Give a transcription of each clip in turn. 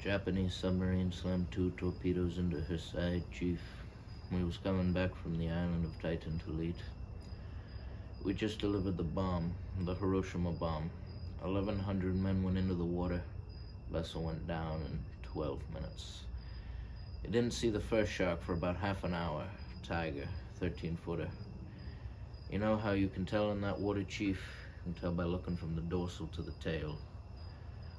Japanese submarine slammed 2 torpedoes into her side, Chief. We was coming back from the island of Titan to Leet. We just delivered the bomb, the Hiroshima bomb. 1,100 men went into the water. Vessel went down in 12 minutes. It didn't see the first shark for about half an hour. Tiger, 13-footer. You know how you can tell in that water, Chief? You can tell by looking from the dorsal to the tail.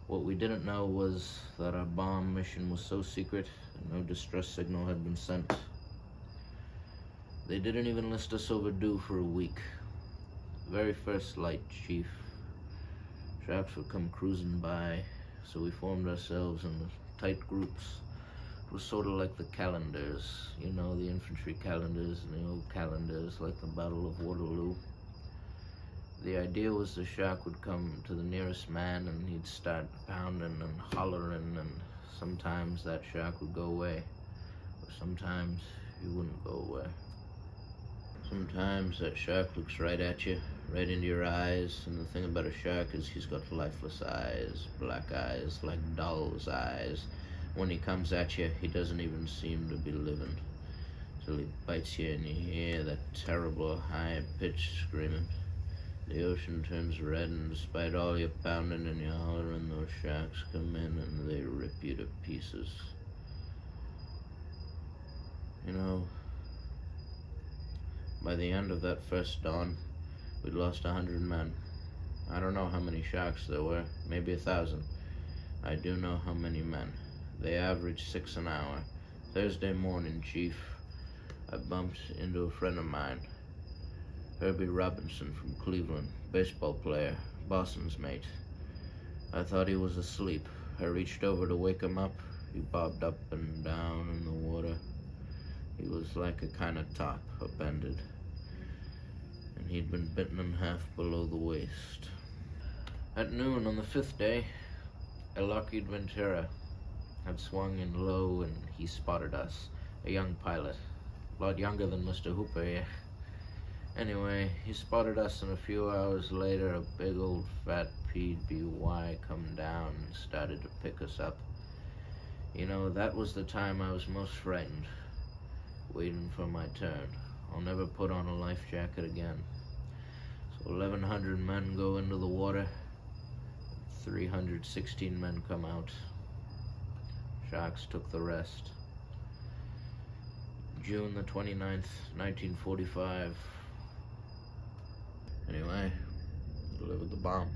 What we didn't know was that our bomb mission was so secret that no distress signal had been sent. They didn't even list us overdue for a week. The very first light, Chief. Sharks would come cruising by, so we formed ourselves in tight groups. It was sort of like the calendars, you know, the infantry calendars and the old calendars, like the Battle of Waterloo. The idea was the shark would come to the nearest man and he'd start pounding and hollering, and sometimes that shark would go away, or sometimes he wouldn't go away. Sometimes that shark looks right at you, right into your eyes, and the thing about a shark is he's got lifeless eyes, black eyes, like doll's eyes. When he comes at you, he doesn't even seem to be living, till he bites you and you hear that terrible high-pitched screaming. The ocean turns red, and despite all your pounding and your hollering, those sharks come in and they rip you to pieces. You know, by the end of that first dawn, we'd lost 100 men. I don't know how many sharks there were, maybe 1,000. I do know how many men. They averaged 6 an hour. Thursday morning, Chief, I bumped into a friend of mine, Herbie Robinson from Cleveland, baseball player, Boston's mate. I thought he was asleep. I reached over to wake him up. He bobbed up and down in the water. He was like a kind of top, upended, and he'd been bitten in half below the waist. At noon on the 5th day, a Lockheed Ventura had swung in low, and he spotted us, a young pilot, a lot younger than Mr. Hooper, yeah. Anyway, he spotted us, and a few hours later, a big old fat PBY come down and started to pick us up. You know, that was the time I was most frightened, waiting for my turn. I'll never put on a life jacket again. So 1,100 men go into the water, 316 men come out. Sharks took the rest. June the 29th, 1945. Anyway, delivered the bomb.